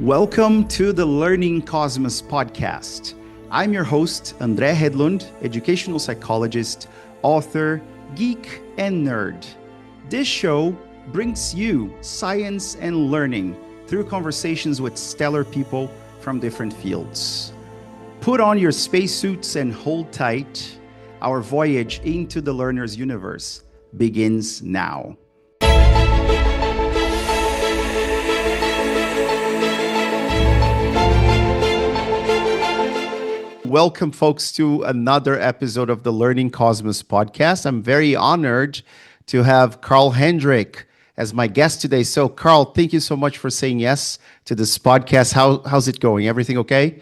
Welcome to the Learning Cosmos podcast. I'm your host, André Hedlund, educational psychologist, author, geek, and nerd. This show brings you science and learning through conversations with stellar people from different fields. Put on your spacesuits and hold tight. Our voyage into the learner's universe begins now. Welcome, folks, to another episode of the Learning Cosmos podcast. I'm very honored to have Carl Hendrick as my guest today. So, Carl, thank you so much for saying yes to this podcast. How's it going? Everything okay?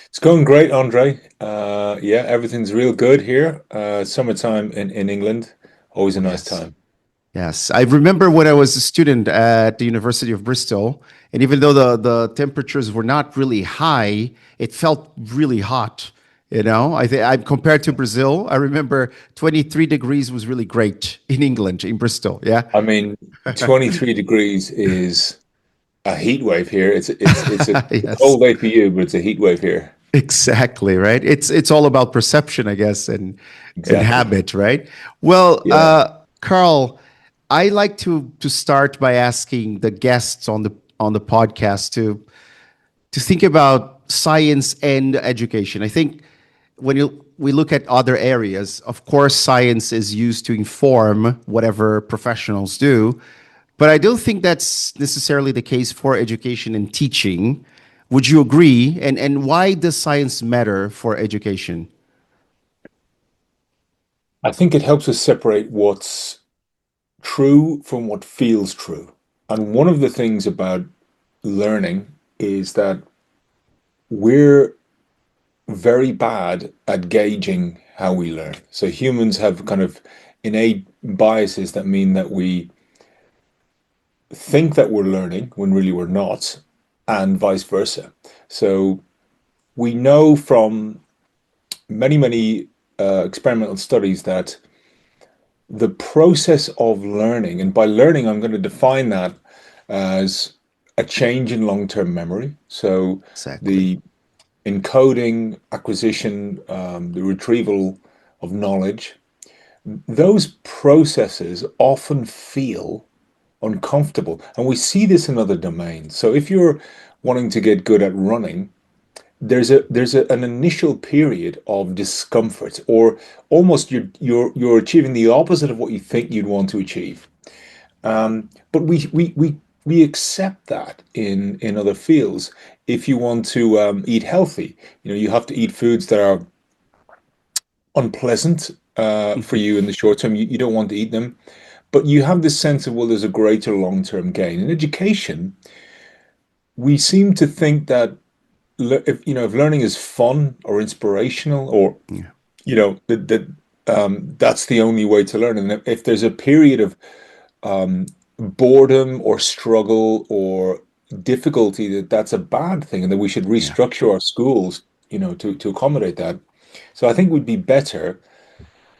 It's going great, Andre. Yeah, everything's real good here. Summertime in England, always a nice Yes. time. Yes. I remember when I was a student at the University of Bristol, and even though the temperatures were not really high, it felt really hot. I think I compared to Brazil, I remember 23 degrees was really great in England, in Bristol. Yeah. I mean, 23 degrees is a heat wave here. It's a Yes. cold day for you, but it's a heat wave here. Exactly, right? It's all about perception, I guess, and Exactly. habit, right? Well, Yeah. Carl, I like to start by asking the guests on the podcast to think about science and education. I think we look at other areas, of course, science is used to inform whatever professionals do, but I don't think that's necessarily the case for education and teaching. Would you agree? And why does science matter for education? I think it helps us separate what's true from what feels true. And one of the things about learning is that we're very bad at gauging how we learn. So humans have kind of innate biases that mean that we think that we're learning when really we're not, and vice versa. So we know from many experimental studies that the process of learning, and by learning, I'm going to define that as a change in long-term memory. So Exactly. the encoding, acquisition, the retrieval of knowledge, those processes often feel uncomfortable. And we see this in other domains. So if you're wanting to get good at running, an initial period of discomfort, or almost you're achieving the opposite of what you think you'd want to achieve. But we accept that in other fields. If you want to eat healthy, you have to eat foods that are unpleasant for you in the short term. You don't want to eat them, but you have this sense of, well, there's a greater long-term gain. In education, we seem to think that if learning is fun or inspirational, or Yeah. that's the only way to learn. And if there's a period of boredom or struggle or difficulty, that's a bad thing, and that we should Yeah. restructure our schools, to accommodate that. So I think we'd be better,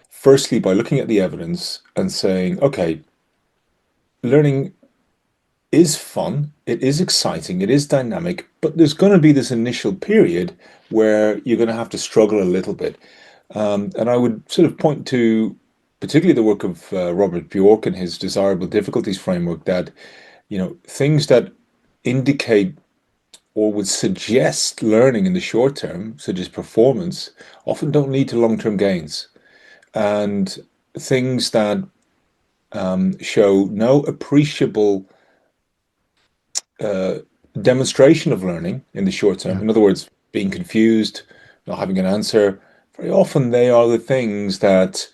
firstly, by looking at the evidence and saying, okay, learning is fun, it is exciting, it is dynamic, but there's going to be this initial period where you're going to have to struggle a little bit. And I would sort of point to particularly the work of Robert Bjork and his desirable difficulties framework, that, things that indicate or would suggest learning in the short term, such as performance, often don't lead to long-term gains. And things that show no appreciable uh, demonstration of learning in the short term, Yeah. in other words, being confused, not having an answer, very often they are the things that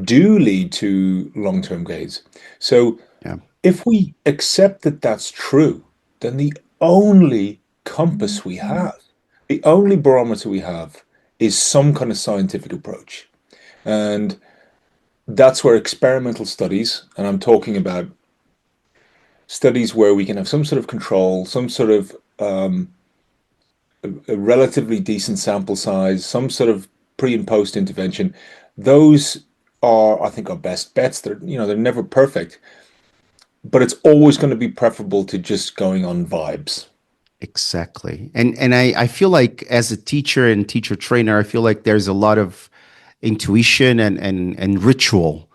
do lead to long-term gains. So Yeah. if we accept that that's true, then the only compass we have, the only barometer we have, is some kind of scientific approach. And that's where experimental studies, and I'm talking about studies where we can have some sort of control, some sort of a relatively decent sample size, some sort of pre and post intervention. Those are, I think, our best bets. They're never perfect, but it's always going to be preferable to just going on vibes. Exactly. And I feel like as a teacher and teacher trainer, I feel like there's a lot of intuition and ritual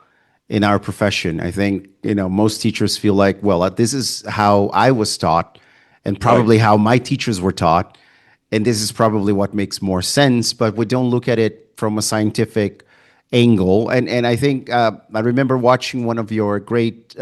in our profession. I think, most teachers feel like, well, this is how I was taught and Right. probably how my teachers were taught. And this is probably what makes more sense, but we don't look at it from a scientific angle. And I think I remember watching one of your great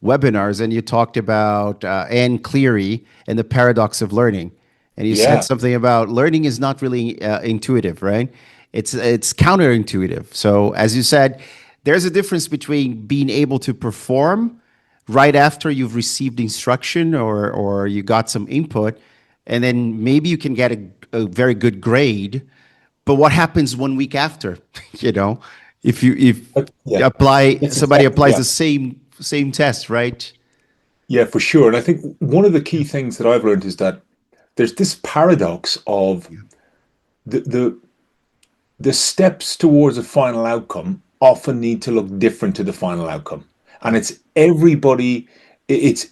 webinars, and you talked about Anne Cleary and the paradox of learning. And you said Yeah. something about learning is not really intuitive, right? It's counterintuitive. So as you said, there's a difference between being able to perform right after you've received instruction or you got some input, and then maybe you can get a very good grade. But what happens 1 week after? you know, if Yeah. apply That's somebody exactly, applies yeah. the same test, right? Yeah, for sure. And I think one of the key things that I've learned is that there's this paradox of Yeah, the the steps towards a final outcome often need to look different to the final outcome. And yeah, it's everybody, it's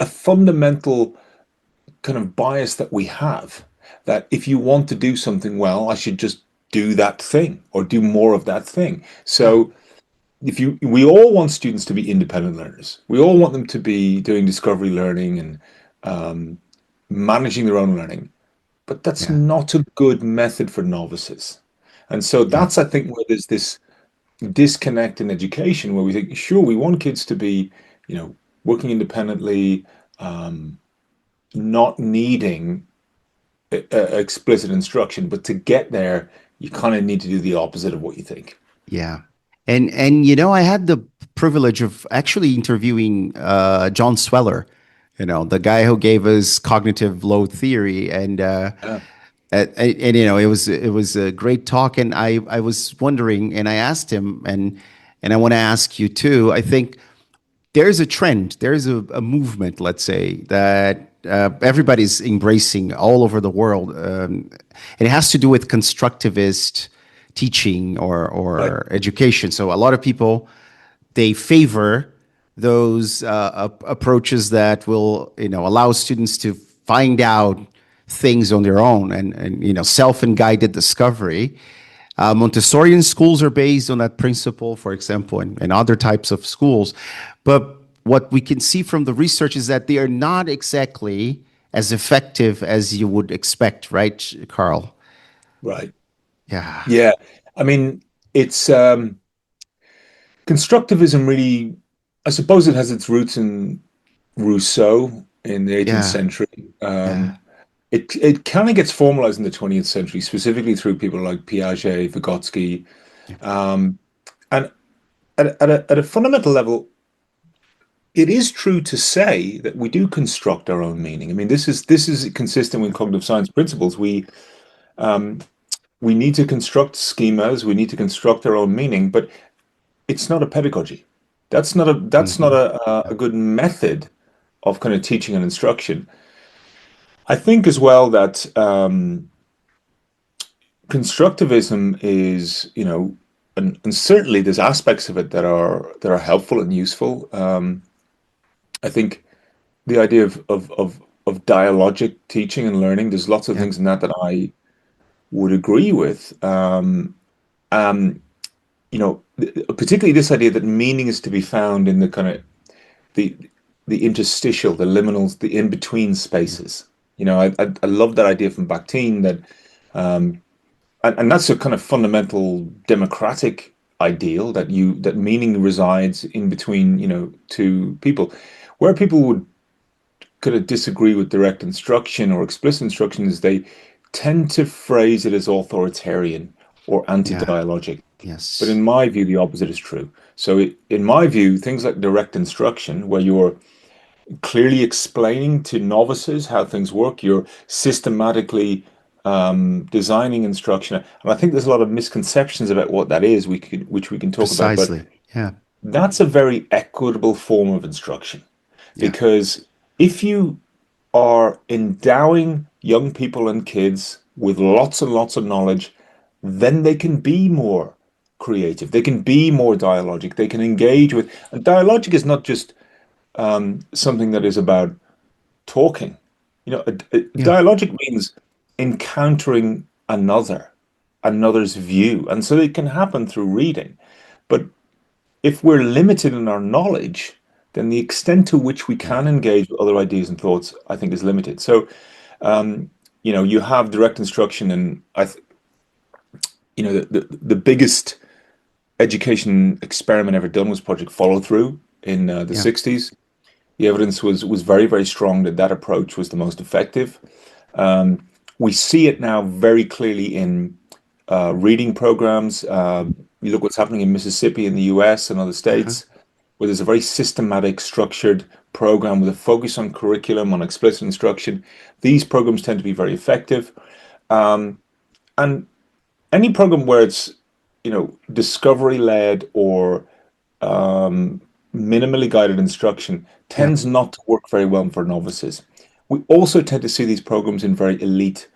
a fundamental kind of bias that we have that if you want to do something well, I should just do that thing or do more of that thing. yeah, So if you we all want students to be independent learners. We all want them to be doing discovery learning and um, managing their own learning, but that's yeah, not a good method for novices. And so yeah, that's, I think, where there's this disconnect in education where we think, sure, we want kids to be, working independently, um, not needing explicit instruction, but to get there, you kind of need to do the opposite of what you think. yeah. And I had the privilege of actually interviewing John Sweller, the guy who gave us cognitive load theory, Yeah, and it was a great talk. And I was wondering, and I asked him, and I want to ask you too. I think there's a trend, there's a movement, let's say, that everybody's embracing all over the world. And it has to do with constructivist teaching right. or education. So a lot of people, they favor those approaches that will allow students to find out things on their own and self and guided discovery. Montessorian schools are based on that principle, for example, and other types of schools. But what we can see from the research is that they are not exactly as effective as you would expect, right, Carl? Right. Yeah, Yeah. I mean, it's constructivism really, I suppose it has its roots in Rousseau in the 18th yeah, century. yeah, It kind of gets formalized in the 20th century, specifically through people like Piaget, Vygotsky. yeah, Um, and at a fundamental level, it is true to say that we do construct our own meaning. I mean, this is consistent with cognitive science principles. We need to construct schemas, we need to construct our own meaning, but it's not a pedagogy. That's not hmm, a good method of kind of teaching and instruction. I think as well that constructivism is, and certainly there's aspects of it that are helpful and useful. I think the idea of dialogic teaching and learning, there's lots of yeah, things in that I would agree with. Um, Particularly this idea that meaning is to be found in the kind of the the interstitial, the liminals, the in between yeah, spaces. I love that idea from Bakhtin that, um, and that's a kind of fundamental democratic ideal that meaning resides in between, two people, where people would kind of disagree with direct instruction or explicit instruction is they tend to phrase it as authoritarian or yeah, anti-dialogic. But yes, in my view, the opposite is true. So, in my view, things like direct instruction, where you're clearly explaining to novices how things work, you're systematically designing instruction, and I think there's a lot of misconceptions about what that is. Which we can talk about, but precisely. Yeah, that's a very equitable form of instruction yeah, because if you are endowing young people and kids with lots and lots of knowledge, then they can be more. creative. They can be more dialogic. They can engage with. And dialogic is not just something that is about talking. Yeah. Dialogic means encountering another's view, and so it can happen through reading. But if we're limited in our knowledge, then the extent to which we Yeah. can engage with other ideas and thoughts, I think, is limited. So, you have direct instruction, and the biggest education experiment ever done was Project Follow Through in the Yeah. 60s. The evidence was very, very strong that that approach was the most effective. We see it now very clearly in reading programs. You look what's happening in Mississippi in the US and other Uh-huh. states, where there's a very systematic, structured program with a focus on curriculum, on explicit instruction. These programs tend to be very effective. And any program where it's, discovery led or minimally guided instruction Yeah. tends not to work very well for novices. We also tend to see these programs in very elite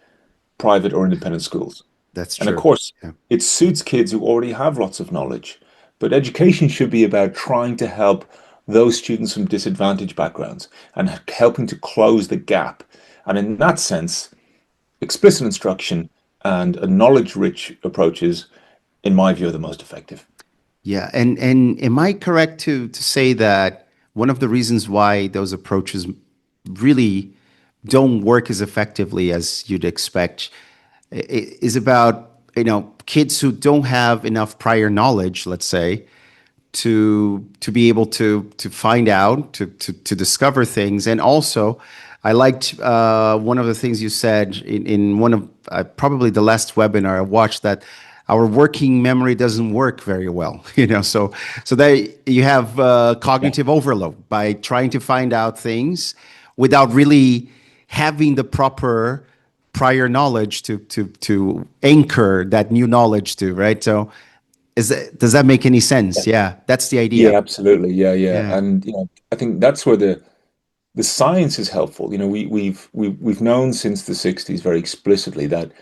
private or independent schools. That's And of true. course, Yeah. it suits kids who already have lots of knowledge. But education should be about trying to help those students from disadvantaged backgrounds and helping to close the gap. And in that sense, explicit instruction and a knowledge-rich approaches, in my view, are the most effective. Yeah. And am I correct to say that one of the reasons why those approaches really don't work as effectively as you'd expect is about, kids who don't have enough prior knowledge, let's say, to be able to find out, to discover things. And also, I liked one of the things you said in one of probably the last webinar I watched, that our working memory doesn't work very well. So that you have Yeah. cognitive overload by trying to find out things without really having the proper prior knowledge to anchor that new knowledge to, right? So does that make any sense? Yeah, that's the Yeah, idea. absolutely. Yeah, yeah. Yeah, And I think that's where the science is helpful. We've known since the 60s very explicitly that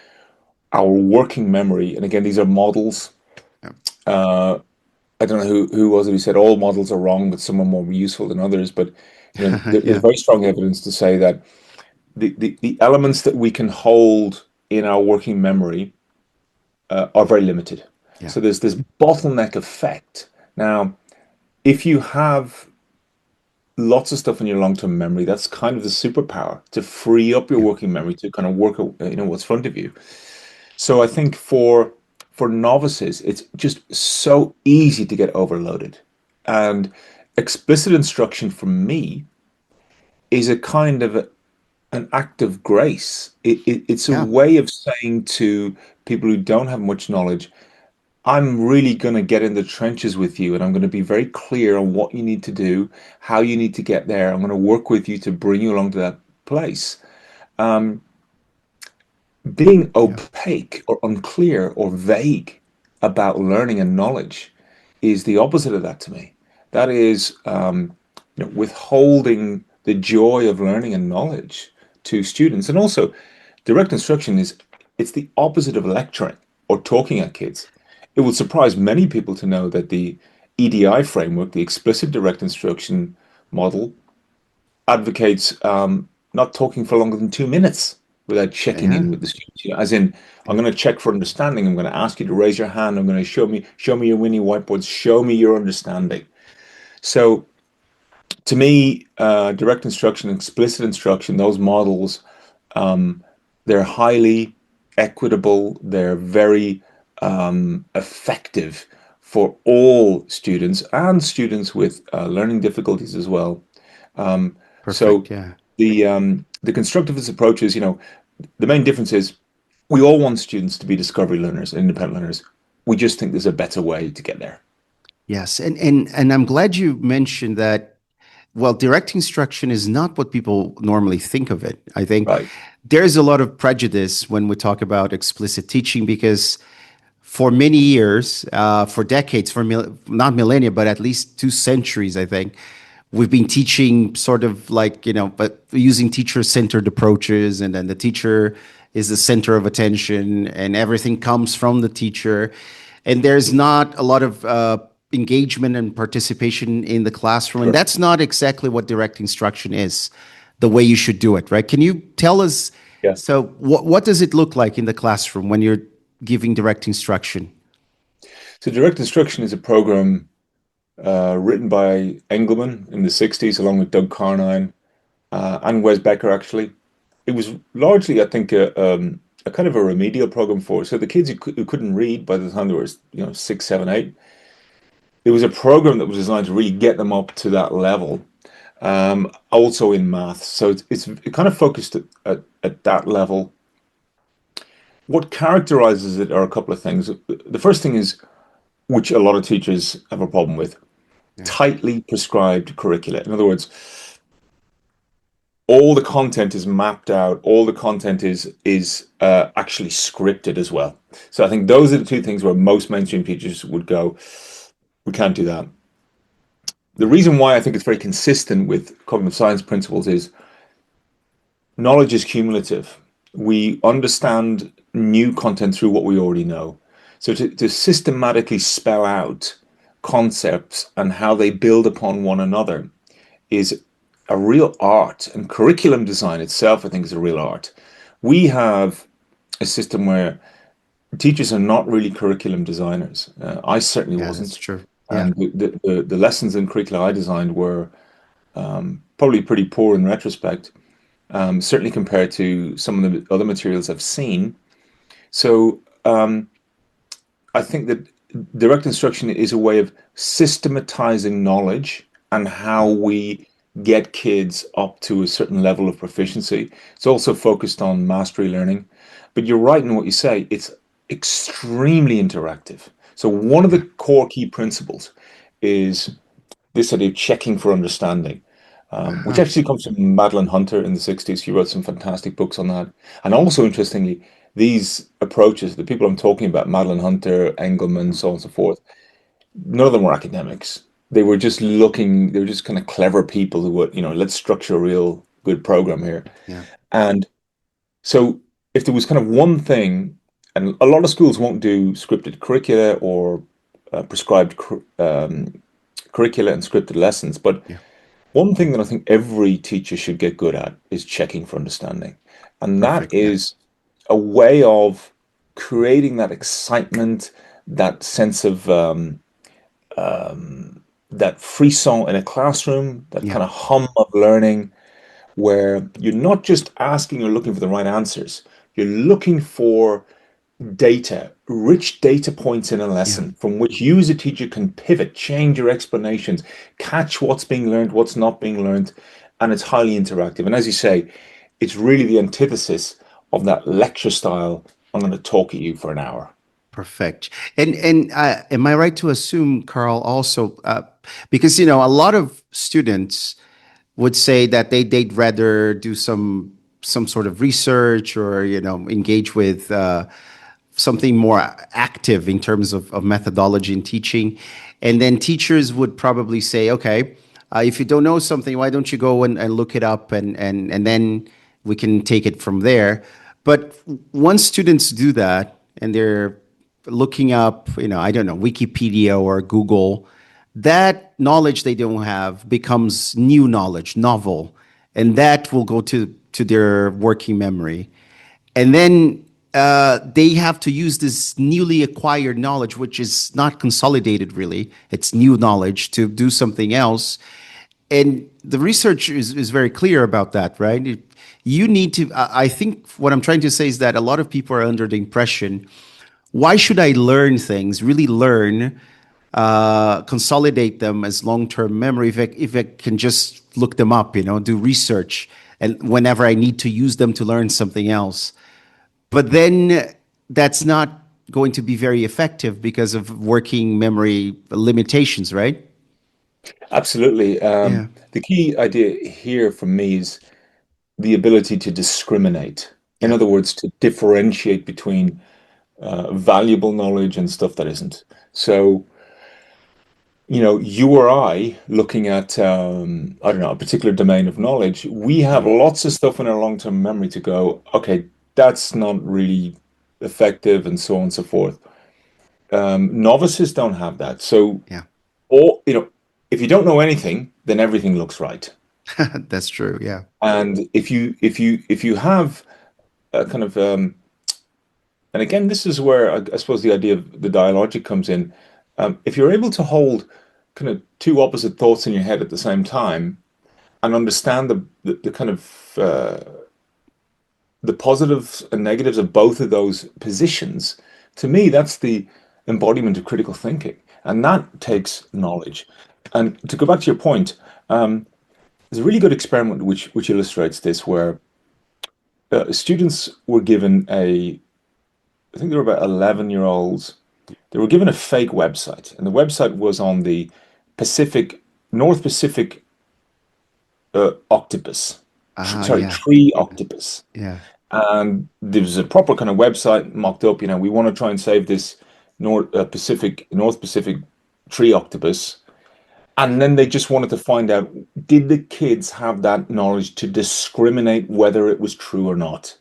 our working memory, and again, these are models. yeah. Uh, I don't know who was it who said all models are wrong, but some are more useful than others. But there's Yeah, very strong evidence to say that the elements that we can hold in our working memory are very limited. yeah, So there's this bottleneck effect. Now, if you have lots of stuff in your long-term memory, that's kind of the superpower to free up your yeah, working memory to kind of work, what's in front of you. So I think for novices, it's just so easy to get overloaded. And explicit instruction for me is a kind of an act of grace. It's a yeah, way of saying to people who don't have much knowledge, I'm really going to get in the trenches with you and I'm going to be very clear on what you need to do, how you need to get there. I'm going to work with you to bring you along to that place. Um, Being yeah, opaque or unclear or vague about learning and knowledge is the opposite of that to me. That is, withholding the joy of learning and knowledge to students. And also, direct instruction it's the opposite of lecturing or talking at kids. It will surprise many people to know that the EDI framework, the explicit direct instruction model, advocates not talking for longer than 2 minutes without checking yeah, in with the students. As in, I'm yeah, going to check for understanding. I'm going to ask you to raise your hand. I'm going to show me your mini whiteboards. Show me your understanding. So, to me, direct instruction, explicit instruction, those models, um, they're highly equitable. They're very effective for all students and students with learning difficulties as well. So perfect. Yeah. the constructivist approaches, the main difference is we all want students to be discovery learners, independent learners. We just think there's a better way to get there. Yes, and I'm glad you mentioned that. Well, direct instruction is not what people normally think of it. I think Right. there's a lot of prejudice when we talk about explicit teaching because for many years, for decades, not millennia, but at least 2 centuries, I think, we've been teaching sort of like, but using teacher-centered approaches, and then the teacher is the center of attention, and everything comes from the teacher. and there's not a lot of engagement and participation in the classroom. And Sure. that's not exactly what direct instruction is, the way you should do it, right? Can you tell us? Yeah. So, what does it look like in the classroom when you're giving direct instruction? So direct instruction is a program written by Engelman in the 60s, along with Doug Carnine and Wes Becker, actually. It was largely, I think, a kind of a remedial program for. So the kids who couldn't read by the time they were, 6, 7, 8, it was a program that was designed to really get them up to that level. Also in math. So it kind of focused at that level. What characterizes it are a couple of things. The first thing is, which a lot of teachers have a problem with, Yeah. tightly prescribed curricula. In other words, all the content is mapped out, all the content is actually scripted as well. So I think those are the two things where most mainstream teachers would go, we can't do that. The reason why I think it's very consistent with cognitive science principles is knowledge is cumulative. We understand new content through what we already know. So to systematically spell out concepts and how they build upon one another is a real art. And curriculum design itself, I think, is a real art. We have a system where teachers are not really curriculum designers. I certainly Yeah, that's wasn't. true. Yeah. And the lessons in curricula I designed were probably pretty poor in retrospect, certainly compared to some of the other materials I've seen. So I think that direct instruction is a way of systematizing knowledge and how we get kids up to a certain level of proficiency. It's also focused on mastery learning. But you're right in what you say, it's extremely interactive. So one of the Yeah. core key principles is this idea of checking for understanding, which Uh-huh. actually comes from Madeline Hunter in the 60s. She wrote some fantastic books on that. And also, interestingly, these approaches, the people I'm talking about, Madeline Hunter, Engelman, so on and so forth, none of them were academics. They were just kind of clever people who would, let's structure a real good program here. Yeah. And so if there was kind of one thing, and a lot of schools won't do scripted curricula or prescribed curricula and scripted lessons, but Yeah. one thing that I think every teacher should get good at is checking for understanding. And that Perfect. Yeah. is a way of creating that excitement, that sense of that frisson in a classroom, that Yeah. kind of hum of learning, where you're not just asking or looking for the right answers, you're looking for data, rich data points in a Yeah. lesson from which you as a teacher can pivot, change your explanations, catch what's being learned, what's not being learned, and it's highly interactive. And as you say, it's really the antithesis of that lecture style. I'm going to talk at you for an hour. Perfect. And am I right to assume, Carl, also because a lot of students would say that they'd rather do some sort of research or engage with something more active in terms of methodology and teaching. And then teachers would probably say, okay, if you don't know something, why don't you go and look it up and then we can take it from there. But once students do that and they're looking up, I don't know, Wikipedia or Google, that knowledge they don't have becomes new knowledge, novel, and that will go to their working memory. And then they have to use this newly acquired knowledge, which is not consolidated really. It's new knowledge to do something else. And the research is very clear about that, right? You need to, I think what I'm trying to say is that a lot of people are under the impression, why should I learn things, really learn, consolidate them as long-term memory if I can just look them up, do research, and whenever I need to use them to learn something else. But then that's not going to be very effective because of working memory limitations, right? Absolutely. Yeah. The key idea here for me is the ability to discriminate. In Yeah. other words, to differentiate between valuable knowledge and stuff that isn't. So, you or I looking at, I don't know, a particular domain of knowledge, we have lots of stuff in our long-term memory to go, okay, that's not really effective, and so on and so forth. Novices don't have that. So, Yeah. or if you don't know anything, then everything looks right. That's true. Yeah. And if you have a kind of and again, this is where I suppose the idea of the dialogic comes in. If you're able to hold kind of two opposite thoughts in your head at the same time and understand the kind of the positives and negatives of both of those positions, to me, that's the embodiment of critical thinking, and that takes knowledge. And to go back to your point, there's a really good experiment which illustrates this, where students were given I think they were about 11-year-olds. They were given a fake website, and the website was on the North Pacific octopus, sorry, Yeah. tree octopus. Yeah. And there was a proper kind of website mocked up. We want to try and save this North Pacific tree octopus. And then they just wanted to find out, did the kids have that knowledge to discriminate whether it was true or not?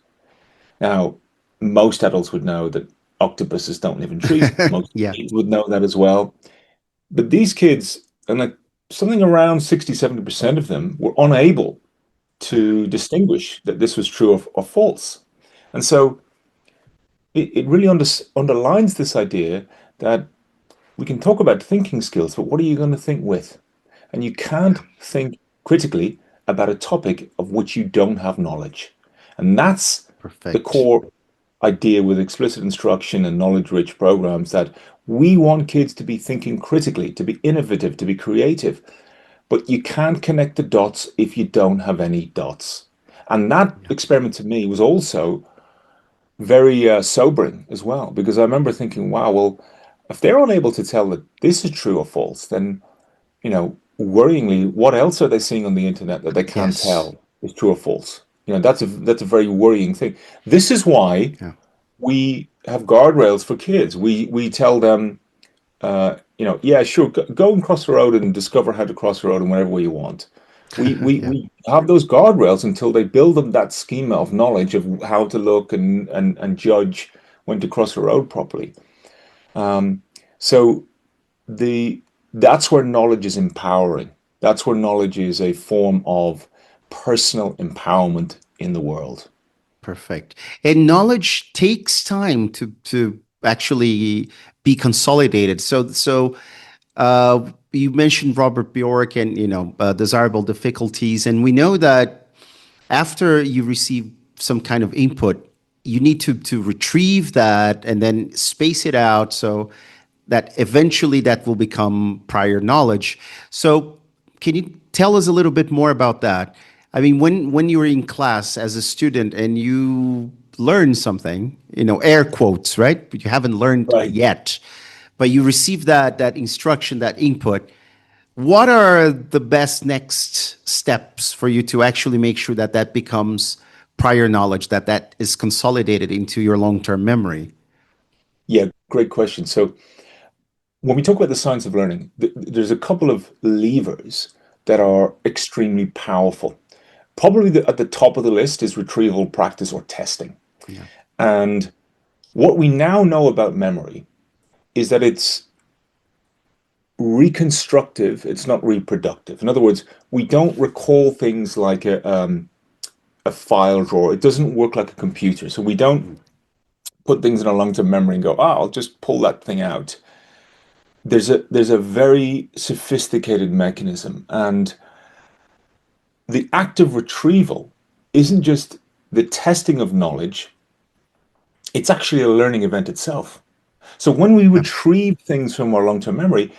Now, most adults would know that octopuses don't live in trees. Most Yeah. kids would know that as well. But these kids, and like something around 60-70% of them, were unable to distinguish that this was true or false. And so it really underlines this idea that we can talk about thinking skills, but what are you going to think with? And you can't think critically about a topic of which you don't have knowledge. And that's the Perfect. core idea with explicit instruction and knowledge rich programs, that we want kids to be thinking critically, to be innovative, to be creative. But you can't connect the dots if you don't have any dots. And that Yeah. experiment to me was also very sobering as well, because I remember thinking, wow, well, if they're unable to tell that this is true or false, then, worryingly, what else are they seeing on the internet that they can't Yes. tell is true or false? That's a very worrying thing. This is why Yeah. we have guardrails for kids. We tell them, yeah, sure, go and cross the road and discover how to cross the road in whatever way you want. We, we, Yeah. we have those guardrails until they build them that schema of knowledge of how to look and judge when to cross the road properly. So the that's where knowledge is empowering. That's where knowledge is a form of personal empowerment in the world. Perfect. And knowledge takes time to actually be consolidated. You mentioned Robert Bjork and desirable difficulties, and we know that after you receive some kind of input, you need to retrieve that and then space it out so that eventually that will become prior knowledge. So, can you tell us a little bit more about that? I mean, when you were in class as a student and you learn something, air quotes, right? But you haven't learned Right. yet, but you receive that instruction, that input. What are the best next steps for you to actually make sure that that becomes prior knowledge, that is consolidated into your long-term memory? Yeah, great question. So when we talk about the science of learning, there's a couple of levers that are extremely powerful. Probably at the top of the list is retrieval practice or testing. Yeah. And what we now know about memory is that it's reconstructive, it's not reproductive. In other words, we don't recall things like a file drawer. It doesn't work like a computer. So we don't put things in a long-term memory and go, I'll just pull that thing out. There's a very sophisticated mechanism, and the act of retrieval isn't just the testing of knowledge, it's actually a learning event itself. So when we Yeah. retrieve things from our long-term memory,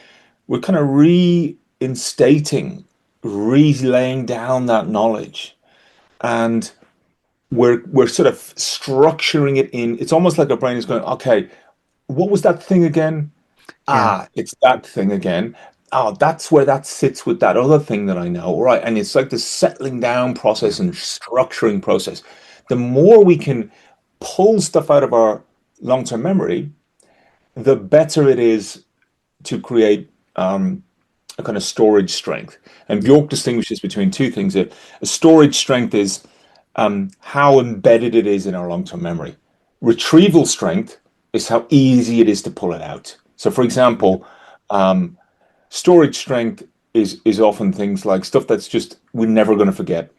we're kind of reinstating, relaying down that knowledge. And we're sort of structuring it in. It's almost like our brain is going, okay, what was that thing again? Yeah. Ah, it's that thing again. Oh, that's where that sits with that other thing that I know. All right. And it's like the settling down Yeah. process and structuring process. The more we can pull stuff out of our long-term memory, the better it is to create a kind of storage strength. And Yeah. Bjork distinguishes between two things. A storage strength is how embedded it is in our long-term memory. Retrieval strength is how easy it is to pull it out. So, for Yeah. example, storage strength is often things like stuff that's just we're never going to forget,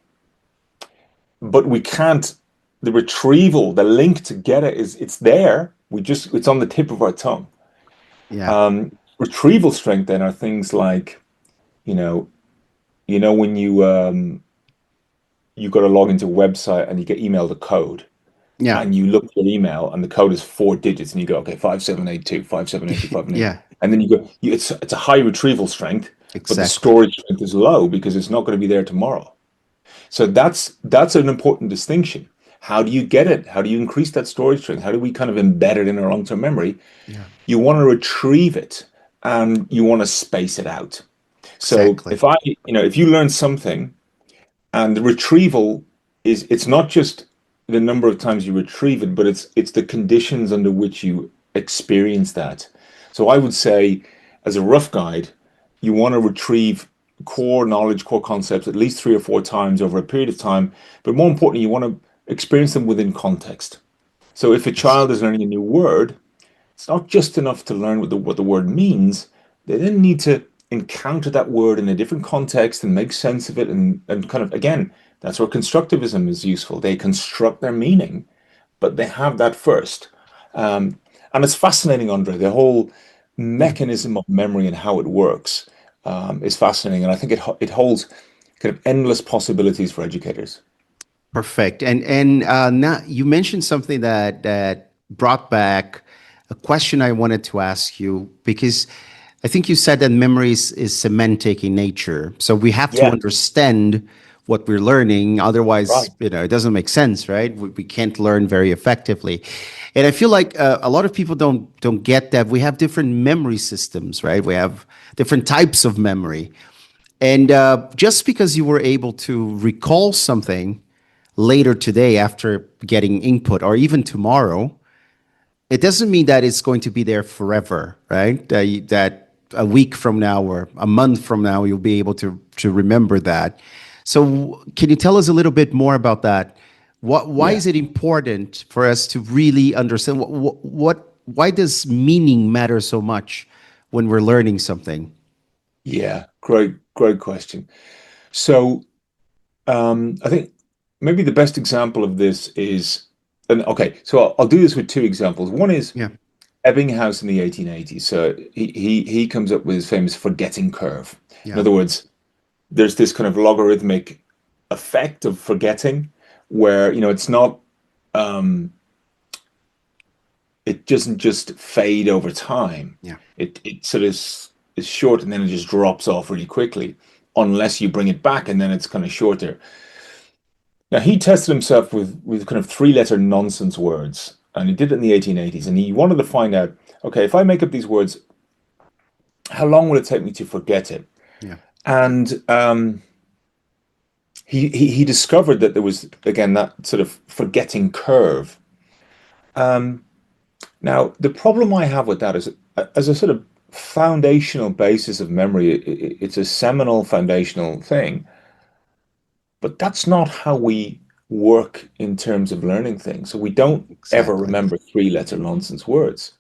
but we can't. The retrieval, the link to get it is it's there. It's on the tip of our tongue. Yeah. Retrieval strength then are things like you know when you got to log into a website and you get emailed a code Yeah. and you look at your email and the code is 4 digits and you go, okay, 5782, 5782, 578. Yeah. And then you go, it's a high retrieval strength, but the Exactly. storage strength is low because it's not going to be there tomorrow. So that's an important distinction. How do you get it? How do you increase that storage strength? How do we kind of embed it in our long-term memory? Yeah. You want to retrieve it and you want to space it out. So Exactly. if you learn something and the retrieval it's not just the number of times you retrieve it, but it's the conditions under which you experience that. So I would say, as a rough guide, you want to retrieve core knowledge, core concepts at least 3 or 4 times over a period of time. But more importantly, you want to experience them within context. So if a Yes. child is learning a new word, it's not just enough to learn what the word means. They then need to encounter that word in a different context and make sense of it and kind of, again, that's where constructivism is useful. They construct their meaning, but they have that first. Um, and it's fascinating, Andre, the whole Yeah. mechanism of memory and how it works is fascinating. And I think it holds kind of endless possibilities for educators. Perfect. And now you mentioned something that brought back a question I wanted to ask you, because I think you said that memory is semantic in nature. So we have to Yeah, understand what we're learning. Otherwise, right. it doesn't make sense, right? We can't learn very effectively. And I feel like a lot of people don't get that we have different memory systems, right? We have different types of memory. And just because you were able to recall something later today after getting input, or even tomorrow, it doesn't mean that it's going to be there forever, right? That a week from now or a month from now you'll be able to remember that. So can you tell us a little bit more about that? Why Yeah. is it important for us to really understand why does meaning matter so much when we're learning something? Yeah. Great question. So I think maybe the best example of this is, and okay, so I'll do this with two examples. One is Yeah, Ebbinghaus in the 1880s. So he comes up with his famous forgetting curve. In yeah, other words, there's this kind of logarithmic effect of forgetting where, it's not, um, it doesn't just fade over time. yeah. It sort of is short and then it just drops off really quickly unless you bring it back and then it's kind of shorter. Now, he tested himself with kind of three-letter nonsense words, and he did it in the 1880s. And he wanted to find out, okay, if I make up these words, how long will it take me to forget it? Yeah. And he discovered that there was, again, that sort of forgetting curve. Um, Now, the problem I have with that is, as a sort of foundational basis of memory, it's a seminal foundational thing. But that's not how we work in terms of learning things. So we don't ever Exactly. remember three-letter nonsense words.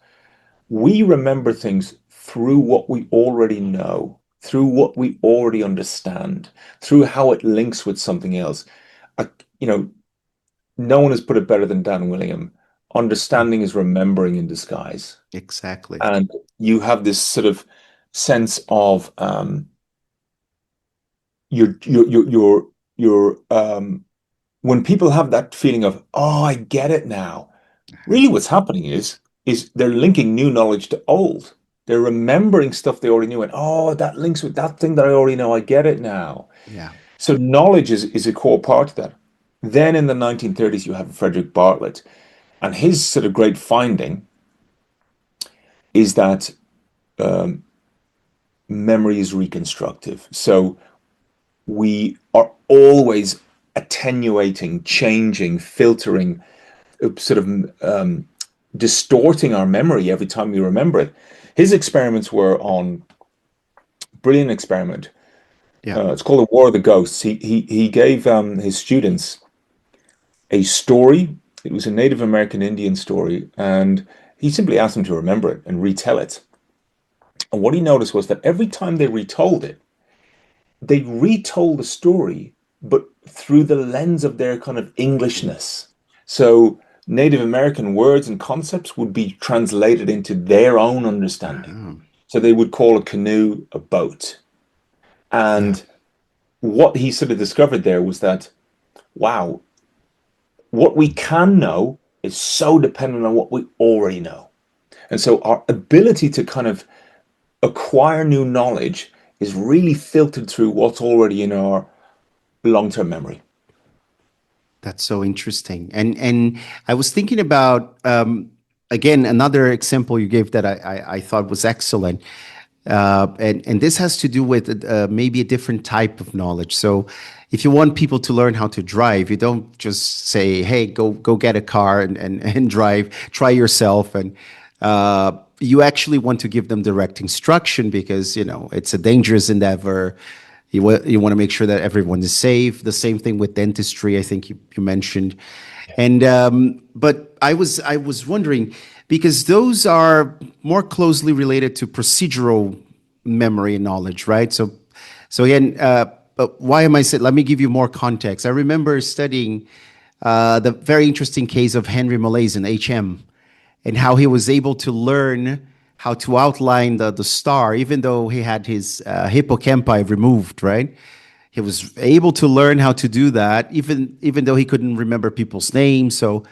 We remember things through what we already know, through what we already understand, through how it links with something else. Uh, you know, no one has put it better than Dan William. Yeah, Understanding is remembering in disguise. exactly. And you have this sort of sense of your when people have that feeling of, oh, I get it now, really what's happening is they're linking new knowledge to old. They're remembering stuff they already knew, and oh, that links with that thing that I already know. I get it now. Yeah. So knowledge is a core part of that. Then in the 1930s, you have Frederick Bartlett, and his sort of great finding is that um, memory is reconstructive. So we are always attenuating, changing, filtering, sort of distorting our memory every time we remember it. His experiments were on brilliant experiment. Yeah. It's called the War of the Ghosts. He gave his students a story. It was a Native American Indian story, and He simply asked them to remember it and retell it. And what he noticed was that every time they retold it, they retold the story, but through the lens of their kind of Englishness. So Native American words and concepts would be translated into their own understanding. Oh, So they would call a canoe a boat. yeah, And what he sort of discovered there was that, wow, what we can know is so dependent on what we already know. And so our ability to kind of acquire new knowledge is really filtered through what's already in our long-term memory. that's so interesting. And I was thinking about again another example you gave that I thought was excellent. And this has to do with maybe a different type of knowledge. So, if you want people to learn how to drive, you don't just say, "Hey, go get a car and drive. Try yourself." And you actually want to give them direct instruction because it's a dangerous endeavor. You want to make sure that everyone is safe. The same thing with dentistry. I think you mentioned, and but I was wondering because those are more closely related to procedural memory and knowledge, right? So again, but why am I saying? Let me give you more context. I remember studying the very interesting case of Henry Molaison, HM, and how he was able to learn how to outline the star, even though he had his hippocampi removed, right? He was able to learn how to do that, even though he couldn't remember people's names. So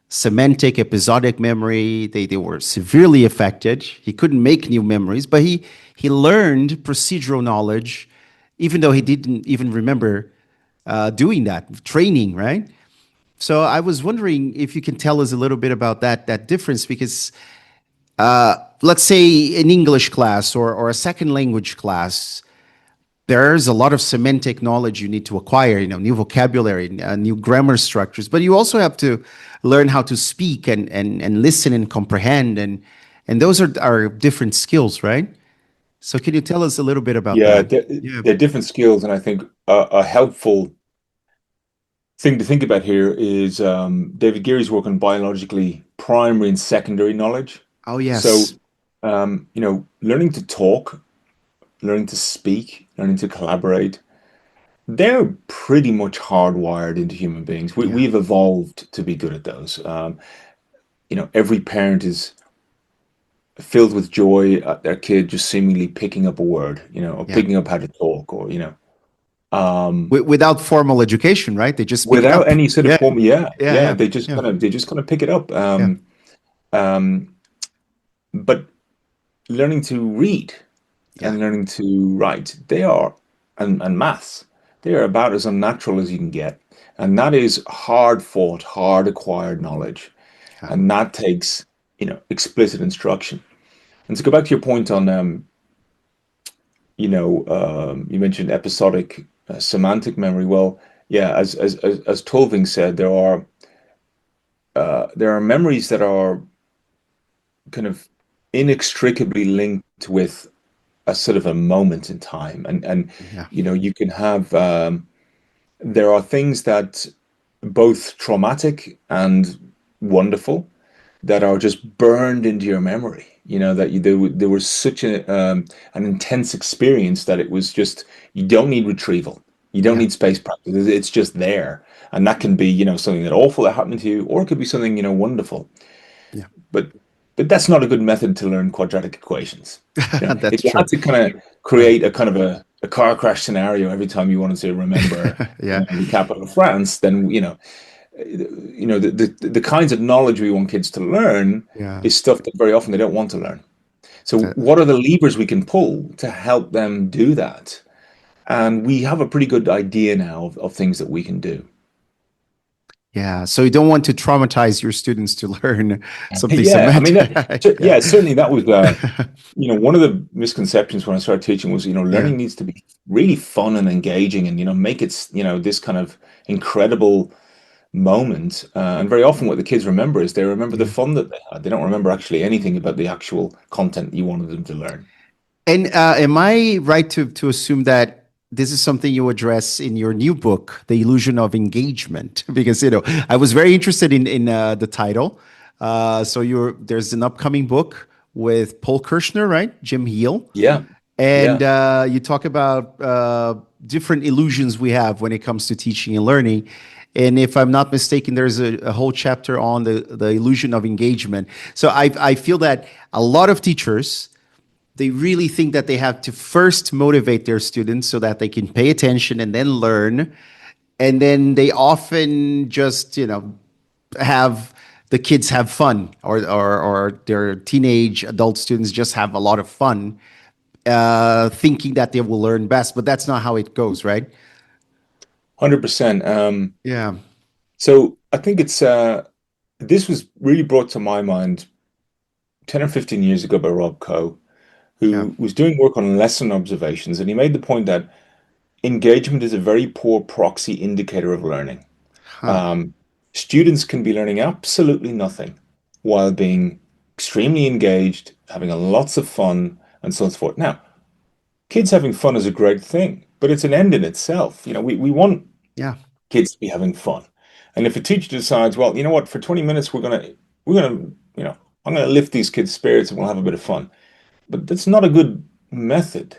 semantic, episodic memory, they were severely affected. He couldn't make new memories, but he learned procedural knowledge, even though he didn't even remember doing that, training, right? So I was wondering if you can tell us a little bit about that difference, because let's say an English class or a second language class, there's a lot of semantic knowledge you need to acquire, new vocabulary, new grammar structures, but you also have to learn how to speak and listen and comprehend, and those are different skills, right? So can you tell us a little bit about Yeah, that? they're, Yeah. they're different skills, and I think a helpful thing to think about here is David Geary's work on biologically primary and secondary knowledge. Oh, So, yes. learning to talk, learning to speak, learning to collaborate, they're pretty much hardwired into human beings. Yeah. We've evolved to be good at those. Every parent is filled with joy at their kid just seemingly picking up a word, or Yeah. picking up how to talk, or, um, Without formal education, right? They just pick it without up. any sort of Yeah. form. Yeah, Yeah. yeah, Yeah. they just Yeah. kind of they just kind of pick it up. Yeah. Um, but learning to read Yeah. and learning to write, and maths, they are about as unnatural as you can get. And that is hard fought, hard acquired knowledge. Yeah. And that takes, explicit instruction. And to go back to your point on, you mentioned episodic semantic memory. Well, yeah, as Tulving said, there are memories that are kind of inextricably linked with a sort of a moment in time, and Yeah. you can have there are things that both traumatic and wonderful that are just burned into your memory. That there was such an intense experience that it was just, you don't need retrieval, you don't Yeah. need space practice. It's just there, and that can be something that awful that happened to you, or it could be something wonderful. Yeah. But that's not a good method to learn quadratic equations. That's If you true. had to kind of Yeah. create a kind of a car crash scenario every time you wanted to remember Yeah. the capital of France, then the kinds of knowledge we want kids to learn Yeah. is stuff that very often they don't want to learn. So That- what are the levers we can pull to help them do that? And we have a pretty good idea now of things that we can do. yeah. So you don't want to traumatize your students to learn something Yeah, I mean, semantic. Yeah. yeah, certainly that was one of the misconceptions when I started teaching was, Yeah. learning needs to be really fun and engaging, and make it, this kind of incredible moment. And very often, what the kids remember is they remember the Yeah. fun that they had. They don't remember actually anything about the actual content you wanted them to learn. And am I right to assume that this is something you address in your new book, The Illusion of Engagement? Because I was very interested in the title. So there's an upcoming book with Paul Kirschner, right? Jim Heal. Yeah, And yeah, you talk about different illusions we have when it comes to teaching and learning. And if I'm not mistaken, there's a whole chapter on the illusion of engagement. So I feel that a lot of teachers, they really think that they have to first motivate their students so that they can pay attention and then learn. And then they often just, have the kids have fun, or their teenage adult students just have a lot of fun, thinking that they will learn best, but that's not how it goes, right? 100%. Yeah, So I think this was really brought to my mind 10 or 15 years ago by Rob Coe, yeah, who was doing work on lesson observations, and he made the point that engagement is a very poor proxy indicator of learning. huh, Um, Students can be learning absolutely nothing while being extremely engaged, having lots of fun, and so on and so forth. Now, kids having fun is a great thing, but it's an end in itself. We want yeah, kids to be having fun. And if a teacher decides, well, you know what, for 20 minutes we're gonna, I'm gonna lift these kids' spirits and we'll have a bit of fun. But that's not a good method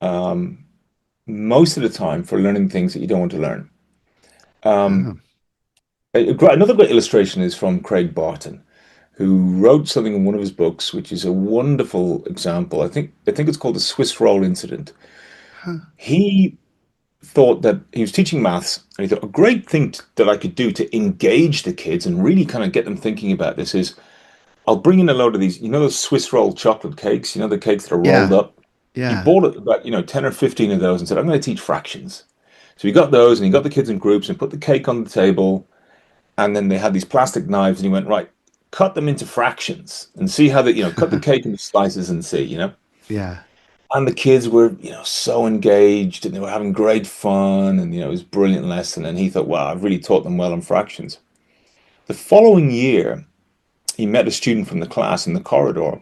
um, most of the time for learning things that you don't want to learn. huh, Um, Another great illustration is from Craig Barton, who wrote something in one of his books, which is a wonderful example. I think it's called the Swiss roll incident. huh, He thought that he was teaching maths, and he thought a great thing that I could do to engage the kids and really kind of get them thinking about this is I'll bring in a load of these, those Swiss roll chocolate cakes, the cakes that are rolled yeah, up. He yeah, bought about, 10 or 15 of those and said, I'm going to teach fractions. So he got those and he got the kids in groups and put the cake on the table. And then they had these plastic knives and he went, right, cut them into fractions and see how cut the cake into slices and see. yeah, And the kids were, so engaged and they were having great fun and, it was a brilliant lesson. And he thought, wow, I've really taught them well on fractions. The following year, he met a student from the class in the corridor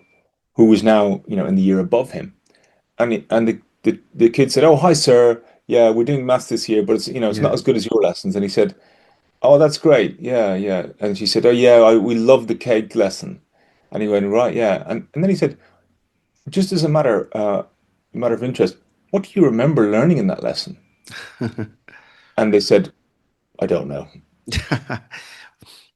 who was now, in the year above him. And the kid said, "Oh, hi, sir. Yeah, we're doing maths this year, but it's not yeah, as good as your lessons." And he said, "Oh, that's great. Yeah, yeah." And she said, "Oh, yeah, we love the cake lesson." And he went, "Right, yeah." And then he said, "Just as a matter of interest, what do you remember learning in that lesson?" And they said, "I don't know."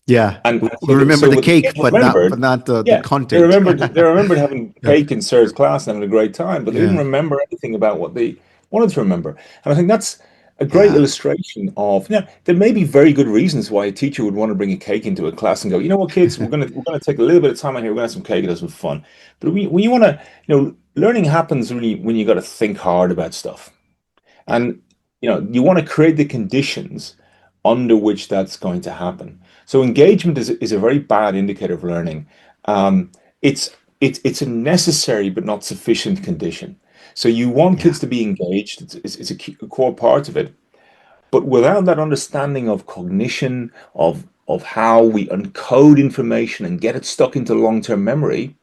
yeah. And We so, remember so the what the kid cake, but not, remembered, but not the yeah, they content. remembered they remembered having Yeah, cake in Sir's class and having a great time, but they didn't yeah, remember anything about what they wanted to remember. And I think that's a great yeah, illustration of, there may be very good reasons why a teacher would want to bring a cake into a class and go, you know what, kids, we're gonna take a little bit of time out here, we're gonna have some cake and have some fun. But when you want to, learning happens really when you got to think hard about stuff. yeah, And you want to create the conditions under which that's going to happen. So engagement is a very bad indicator of learning. Um, it's a necessary but not sufficient condition. So you want yeah, kids to be engaged. It's a core part of it. But without that understanding of cognition, of how we encode information and get it stuck into long-term memory,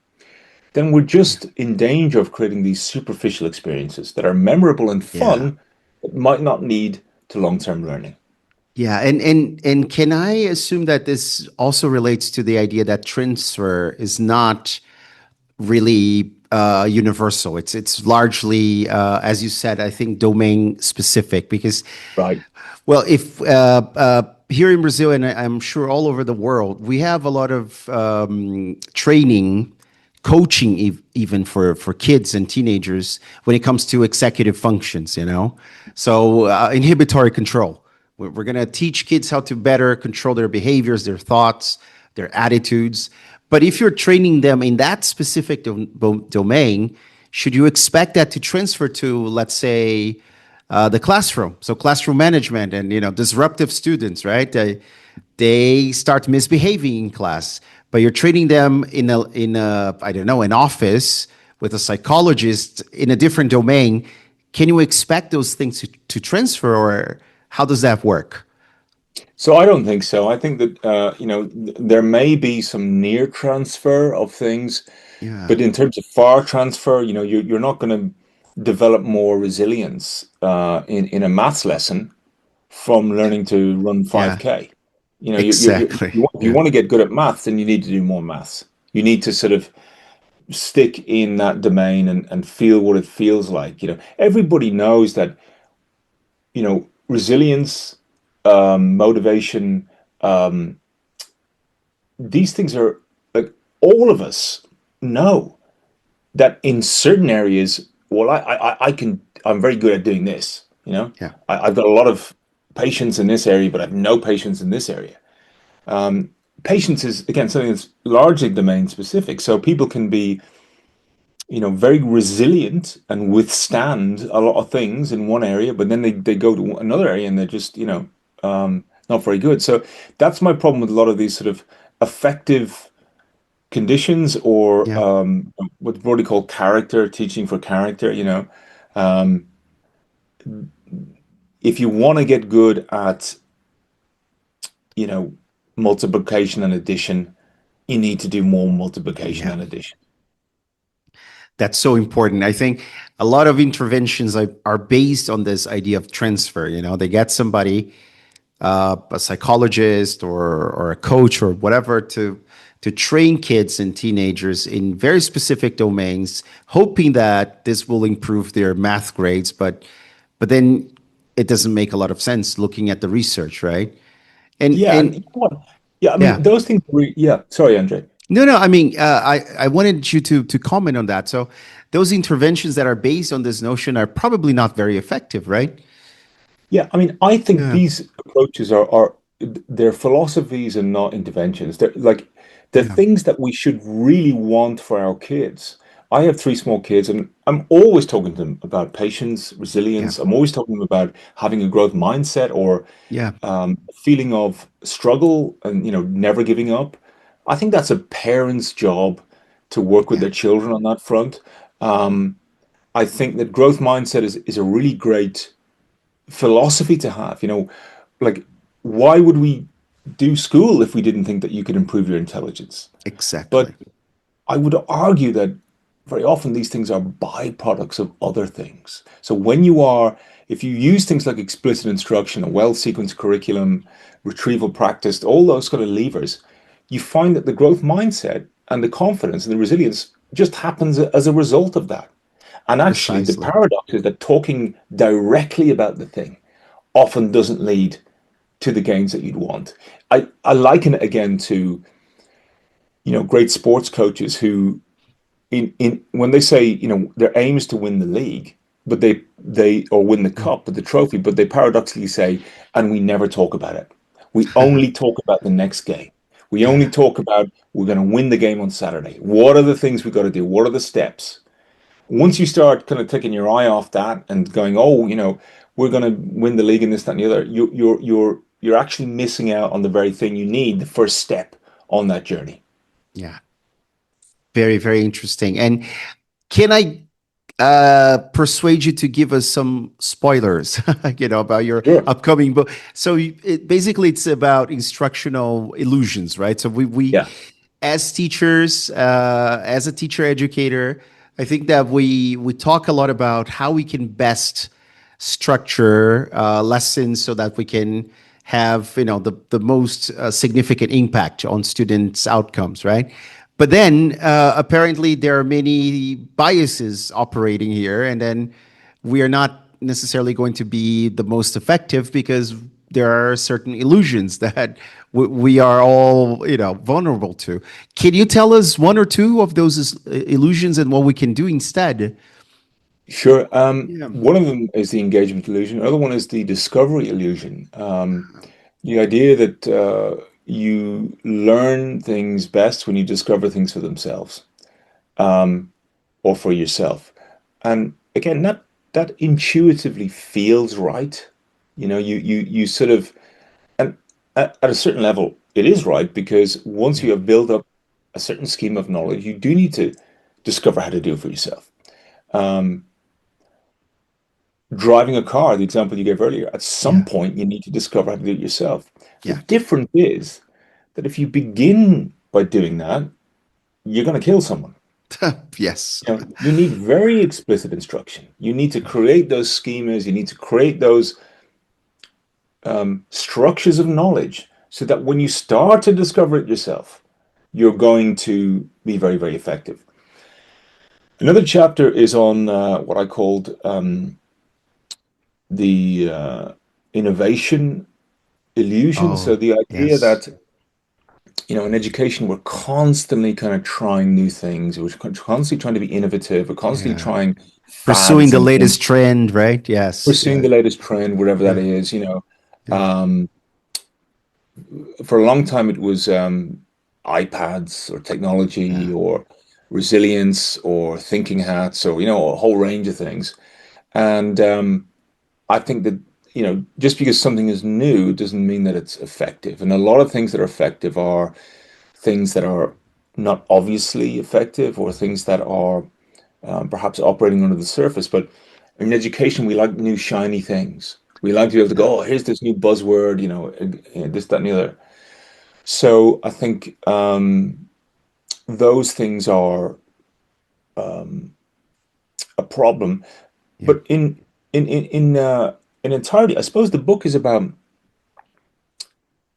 then we're just in danger of creating these superficial experiences that are memorable and yeah. fun, but might not lead to long-term learning. Yeah, and can I assume that this also relates to the idea that transfer is not really universal? It's largely, as you said, I think domain specific because, Right. well, if here in Brazil and I'm sure all over the world, we have a lot of training, coaching, even for kids and teenagers when it comes to executive functions. So inhibitory control. We're going to teach kids how to better control their behaviors, their thoughts, their attitudes. But if you're training them in that specific domain, should you expect that to transfer to, let's say, the classroom? So classroom management and disruptive students, right? They start misbehaving in class, but you're training them in a I don't know, an office with a psychologist in a different domain. Can you expect those things to transfer, or how does that work? So I don't think so. I think that there may be some near transfer of things, Yeah, but in terms of far transfer, you're not going to develop more resilience in a maths lesson from learning to run yeah, 5K. Exactly. If you Yeah. want to get good at maths, then you need to do more maths. You need to sort of stick in that domain and feel what it feels like. Everybody knows that, resilience, motivation, um, these things are like all of us know that in certain areas, well, I'm very good at doing this. Yeah. I've got a lot of patience in this area, but I've no patience in this area. Patience is again something that's largely domain specific, so people can be very resilient and withstand a lot of things in one area, but then they go to another area and they're just not very good. So that's my problem with a lot of these sort of effective conditions, or Yeah. what's broadly called character teaching for character. Um, if you want to get good at you know multiplication and addition, you need to do more multiplication Yeah. and addition. That's so important. I think a lot of interventions are based on this idea of transfer. They get somebody, a psychologist or a coach or whatever, to train kids and teenagers in very specific domains, hoping that this will improve their math grades. But then it doesn't make a lot of sense looking at the research, right? And Yeah, and you and know what? Yeah, I yeah. mean those things. Yeah, sorry, Andre. No, no. I mean, I wanted you to comment on that. So those interventions that are based on this notion are probably not very effective, right? Yeah, I mean, I think Yeah. these approaches are they're philosophies and not interventions. They're like the Yeah. things that we should really want for our kids. I have three small kids, and I'm always talking to them about patience, Yeah. resilience. I'm always talking to them about having a growth mindset, or Yeah. feeling of struggle and never giving up. I think that's a parent's job to work with Yeah. their children on that front. Um, I think that growth mindset is a really great philosophy to have. Like, why would we do school if we didn't think that you could improve your intelligence? But Exactly. I would argue that very often these things are byproducts of other things. So if you use things like explicit instruction, a well-sequenced curriculum, retrieval practice, all those kind of levers, you find that the growth mindset and the confidence and the resilience just happens as a result of that. And actually, the Precisely. paradox is that talking directly about the thing often doesn't lead to the gains that you'd want. I liken it again to, great sports coaches who in when they say, their aim is to win the league, but they or win the Mm. cup, but the trophy, but they paradoxically say, and we never talk about it. We only talk about the next game. We only Yeah. talk about we're going to win the game on Saturday. What are the things we got to do? What are the steps? Once you start kind of taking your eye off that and going, oh, we're going to win the league and this, that, and the other, you're actually missing out on the very thing you need, the first step on that journey. Yeah. Very, very interesting. And can I persuade you to give us some spoilers, about your Sure. upcoming book? So basically, it's about instructional illusions, right? So we Yeah. as teachers, as a teacher educator, I think that we talk a lot about how we can best structure lessons so that we can have the most significant impact on students' outcomes, right? But then apparently there are many biases operating here, and then we are not necessarily going to be the most effective because there are certain illusions that we are all vulnerable to. Can you tell us one or two of those illusions and what we can do instead? Sure. Yeah. One of them is the engagement illusion. Another one is the discovery illusion. The idea that you learn things best when you discover things for themselves, um, or for yourself. And again, that intuitively feels right. You sort of, and at a certain level, it is right, because once Yeah. you have built up a certain scheme of knowledge, you do need to discover how to do it for yourself. Um, Driving a car, the example you gave earlier, at some Yeah. point you need to discover how to do it yourself. The Yeah. difference is that if you begin by doing that, you're going to kill someone. Yes. You need very explicit instruction. You need to create those schemas. You need to create those structures of knowledge so that when you start to discover it yourself, you're going to be very, very effective. Another chapter is on what I called the innovation illusion. So Oh, the idea yes. that, in education, we're constantly kind of trying new things. We're constantly trying to be innovative. We're constantly Yeah. trying Pursuing fads the and things, latest trend, right? Yes. pursuing Yeah. the latest trend, whatever that Yeah. is. Yeah. Um, for a long time, it was iPads or technology Yeah. or resilience or thinking hats or, a whole range of things. And I think that, just because something is new doesn't mean that it's effective. And a lot of things that are effective are things that are not obviously effective or things that are perhaps operating under the surface. But in education, we like new shiny things. We like to be able to Yeah. go, oh, here's this new buzzword, this, that, and the other. So I think those things are a problem. Yeah. But in entirety, I suppose the book is about.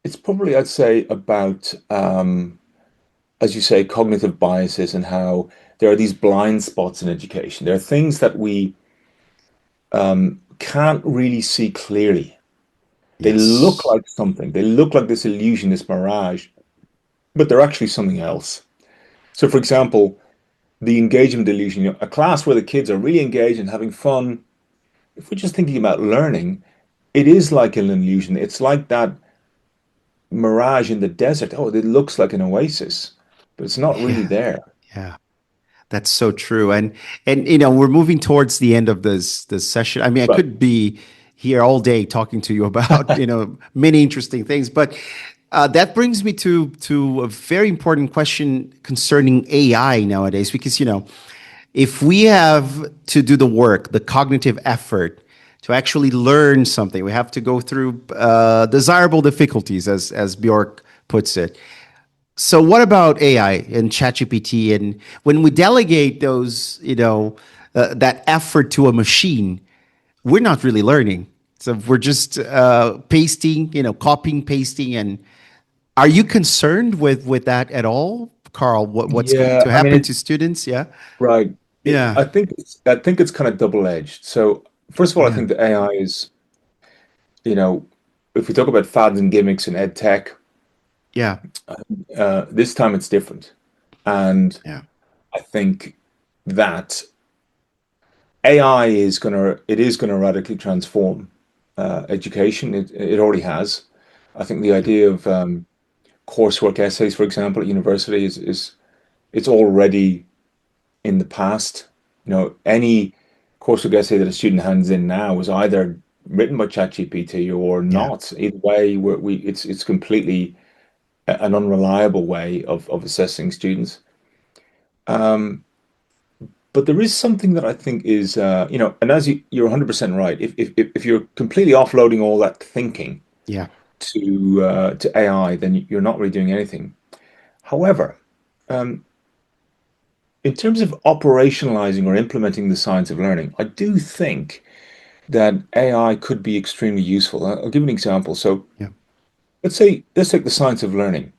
It's probably, I'd say, about as you say, cognitive biases and how there are these blind spots in education. There are things that we can't really see clearly. They look Yes. like something. They look like this illusion, this mirage, but they're actually something else. So, for example, the engagement illusion, a class where the kids are really engaged and having fun. If we're just thinking about learning, it is like an illusion. It's like that mirage in the desert. Oh, it looks like an oasis, but it's not really Yeah. there. Yeah. That's so true. And we're moving towards the end of this session. I mean, I Right. could be here all day talking to you about, many interesting things, but that brings me to a very important question concerning AI nowadays, because, if we have to do the work, the cognitive effort to actually learn something, we have to go through desirable difficulties, as Bjork puts it. So what about AI and ChatGPT? And when we delegate those, that effort to a machine, we're not really learning. So we're just pasting, copying, pasting. And are you concerned with that at all, Carl? What's going Yeah, to I mean happen to students? Yeah. right. Yeah. I think it's kind of double-edged. So first of all, I Yeah. think that AI is, you know, if we talk about fads and gimmicks in ed tech, Yeah. this time it's different. And Yeah. I think that AI it is gonna radically transform education. It already has. I think the Yeah. idea of coursework essays, for example, at university is it's already in the past. Any coursework essay that a student hands in now is either written by ChatGPT or Yeah. not. Either way, it's completely an unreliable way of assessing students. Um, but there is something that I think is, and as you're 100% right. If you're completely offloading all that thinking Yeah. to AI, then you're not really doing anything. However, um, in terms of operationalizing or implementing the science of learning, I do think that AI could be extremely useful. I'll give an example. So Yeah. let's take the science of learning.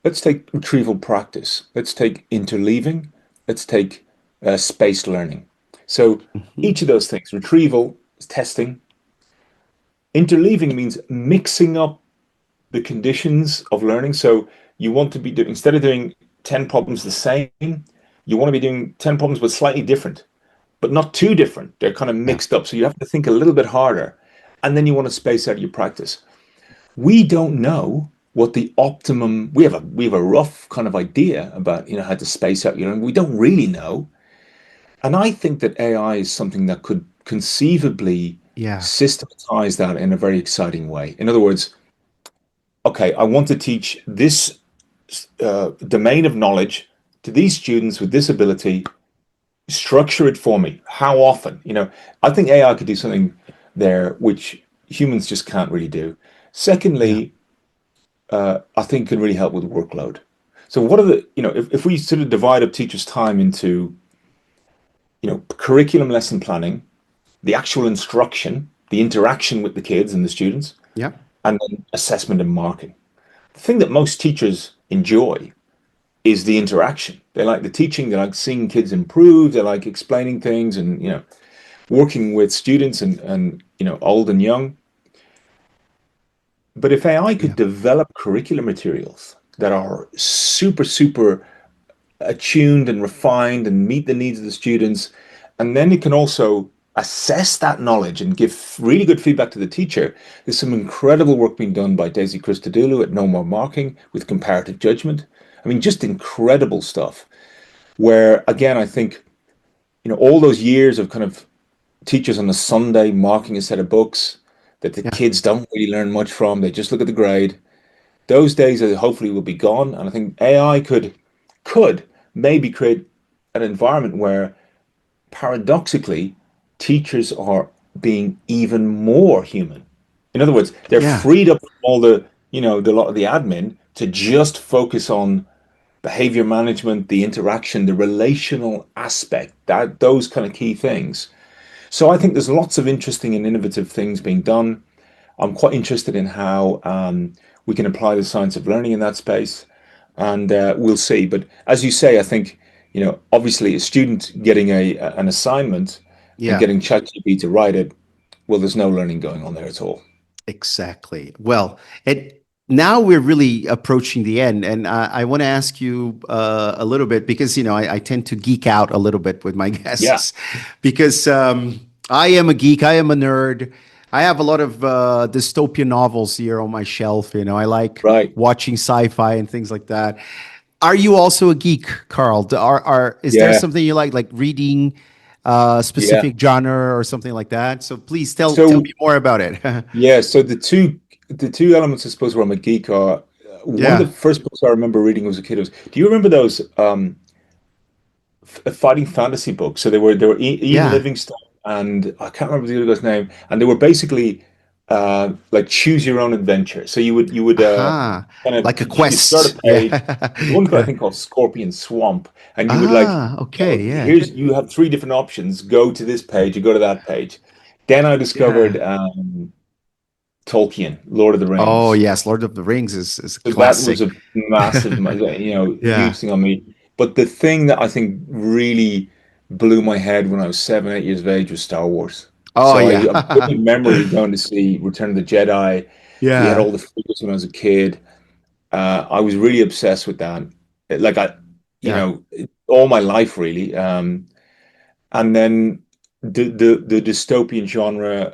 Let's take retrieval practice. Let's take interleaving. Let's take spaced learning. So Hmm. each of those things, retrieval is testing. Interleaving means mixing up the conditions of learning. So you want to be doing, instead of doing 10 problems the same, you want to be doing 10 problems but slightly different, but not too different. They're kind of Yeah. mixed up. So you have to think a little bit harder. And then you want to space out your practice. We don't know what the optimum, we have a rough kind of idea about, how to space out your learning. We don't really know. And I think that AI is something that could conceivably Yeah. systematize that in a very exciting way. In other words, okay, I want to teach this domain of knowledge to these students with this ability. Structure it for me. How often? I think AI could do something there which humans just can't really do. Yeah. Secondly, I think can really help with workload. So what are the, if we sort of divide up teachers' time into, curriculum lesson planning, the actual instruction, the interaction with the kids and the students, Yeah. and then assessment and marking. the thing that most teachers enjoy is the interaction. They like the teaching, they like seeing kids improve, they like explaining things and, working with students and old and young. But if AI could Yeah. develop curricular materials that are super, super attuned and refined and meet the needs of the students, and then it can also assess that knowledge and give really good feedback to the teacher. There's some incredible work being done by Daisy Christodoulou at No More Marking with comparative judgment. I mean, just incredible stuff. Where again, I think all those years of kind of teachers on a Sunday marking a set of books that the Yeah. kids don't really learn much from. They just look at the grade. Those days hopefully will be gone. And I think AI could maybe create an environment where paradoxically teachers are being even more human. In other words, they're Yeah. freed up from all the lot of the admin to just focus on behavior management, the interaction, the relational aspect, that those kind of key things. So I think there's lots of interesting and innovative things being done. I'm quite interested in how we can apply the science of learning in that space, and we'll see. But as you say, I think obviously a student getting an assignment and Yeah. getting ChatGPT to write it, well, there's no learning going on there at all. Exactly. Well, and now we're really approaching the end, and I want to ask you a little bit because I tend to geek out a little bit with my Yeah, guests because I am a geek, I am a nerd. I have a lot of dystopian novels here on my shelf. I like right. watching sci-fi and things like that. Are you also a geek, Carl? Is there Yeah, something you like reading yeah. specific genre or something like that? So please tell So me more about it. yeah, so the two elements I suppose where I'm a geek are one of the Yeah. first books I remember reading as a kid was. Do you remember those fighting fantasy books? So they were Ian Yeah. Livingstone and I can't remember the other guy's name, and they were basically like choose your own adventure. So you would Aha. kind of Like a you'd start a quest. Yeah. page. There's one I Yeah. think called Scorpion Swamp, and you would like, Ah, okay. Yeah. you have three different options. Go to this page, you go to that page. Then I discovered Yeah. Tolkien, Lord of the Oh, Rings. yes. Lord of the Rings is a So that was classic. a massive, huge Yeah. thing on me. But the thing that I think really blew my head when I was 7, 8 years of age was Star Wars. Oh, So I yeah. have a vivid memory going to see Return of the Jedi. We had Yeah. all the figures when I was a kid. I was really obsessed with that. Like Yeah. all my life really. And then the dystopian genre.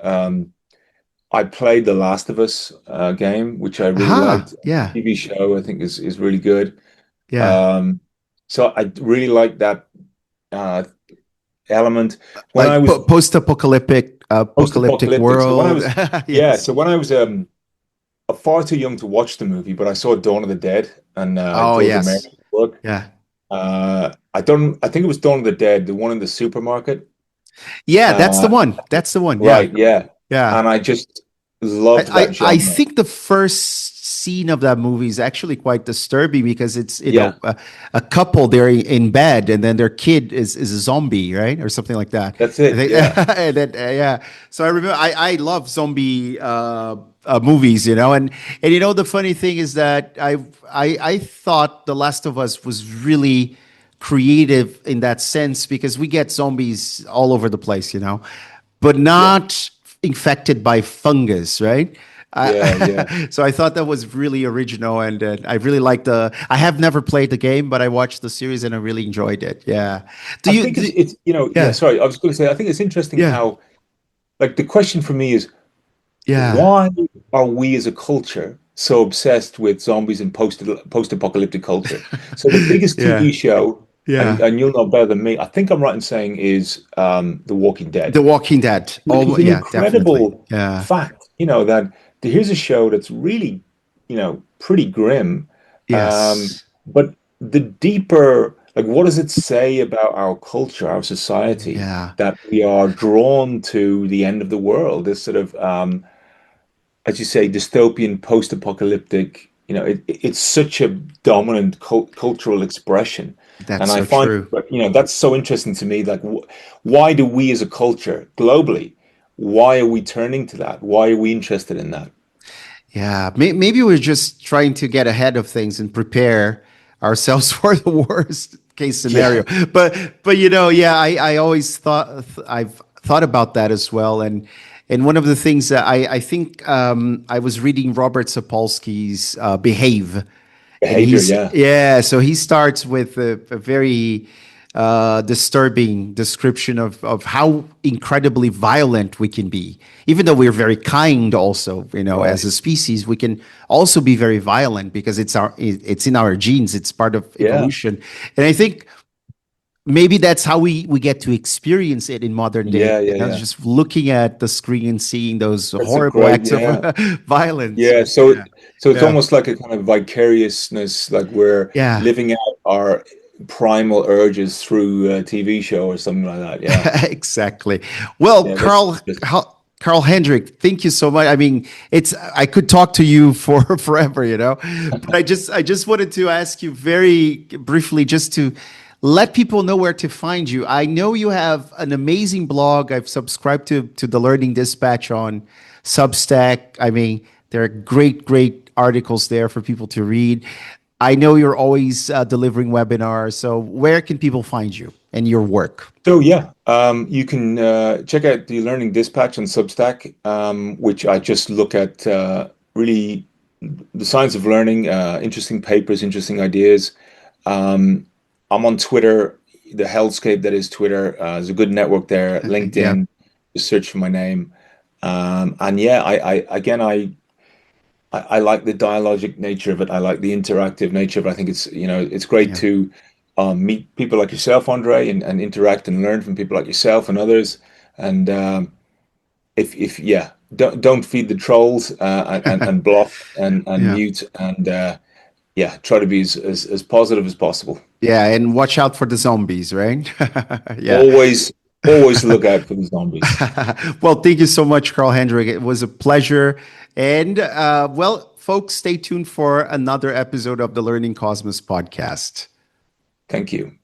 I played the Last of Us game, which I really Aha. liked. Yeah. TV show I think is really good. Yeah. Um, so I really like that uh, element. When I Like was post-apocalyptic post-apocalyptic, so when I world. was yeah, Yes. so when I was far too young to watch the movie, but I saw Dawn of the Dead and Oh, George Romero's yes. book. Yeah. I think it was Dawn of the Dead, the one in the supermarket. Yeah, that's the Uh, one. That's the one. Yeah. right, yeah, Yeah. and I just I, loved that I genre. think the first scene of that movie is actually quite disturbing because it's Yeah, a couple they're in bed and then their kid is a zombie, right, or something like that. that's I it. think, Yeah, and then yeah. So I remember I love zombie movies, and the funny thing is that I thought The Last of Us was really creative in that sense because we get zombies all over the place, but yeah, not infected by fungus, right? yeah, yeah. So I thought that was really original, and I really liked the. I have never played the game, but I watched the series and I really enjoyed it. Yeah. Do I you? think it's yeah. Yeah. Sorry, I was going to say I think it's interesting Yeah. how like the question for me is Yeah. why are we as a culture so obsessed with zombies and post-apocalyptic culture? So the biggest TV Yeah. show, and Yeah. and you'll know better than me, I think I'm right in saying is The Walking Dead. The Walking Dead. It's Oh, an yeah, definitely. incredible Yeah. fact, that here's a show that's really, pretty grim, Yes. but the deeper, like, what does it say about our culture, our society, Yeah. that we are drawn to the end of the world, this sort of, as you say, dystopian, post-apocalyptic, it's such a dominant cultural expression. That's And I so find, true. that's so interesting to me. Like, why do we as a culture globally, why are we turning to that? Why are we interested in that? Yeah, maybe we're just trying to get ahead of things and prepare ourselves for the worst case Yeah, scenario. But yeah, I always I've thought about that as well. And one of the things that I think I was reading Robert Sapolsky's Behave, and behavior. Yeah, so he starts with a very disturbing description of how incredibly violent we can be. Even though we're very kind, also, as right. a species, we can also be very violent because it's in our genes. It's part of Yeah, evolution, and I think maybe that's how we get to experience it in modern day. yeah, yeah, yeah. Just looking at the screen and seeing those That's a horrible great. acts of Yeah, violence. yeah. Right? So, Yeah, so it's yeah, almost like a kind of vicariousness, like we're yeah. living out our primal urges through a TV show or something like that. Yeah, Exactly. Well, yeah. That's Carl Hendrick, thank you so much. I mean, I could talk to you for forever, but I just wanted to ask you very briefly, just to let people know where to find you. I know you have an amazing blog. I've subscribed to the Learning Dispatch on Substack. I mean, there are great articles there for people to read. I know you're always delivering webinars. So where can people find you and your work? so. Yeah, you can check out the Learning Dispatch on Substack, which I just look at really the science of learning, interesting papers, interesting ideas. Um, I'm on Twitter, the hellscape that is Twitter. There's a good network there. Yeah, LinkedIn, just search for my name. And yeah, I like the dialogic nature of it. I like the interactive nature of it. I think it's great yeah, to meet people like yourself, Andre, and interact and learn from people like yourself and others. And if yeah, don't feed the trolls and block and yeah, mute and yeah, try to be as positive as possible. yeah. And watch out for the zombies, right? Yeah. Always, always look out for the zombies. Well, thank you so much, Carl Hendrick. It was a pleasure. And well, folks, stay tuned for another episode of the Learning Cosmos podcast. Thank you.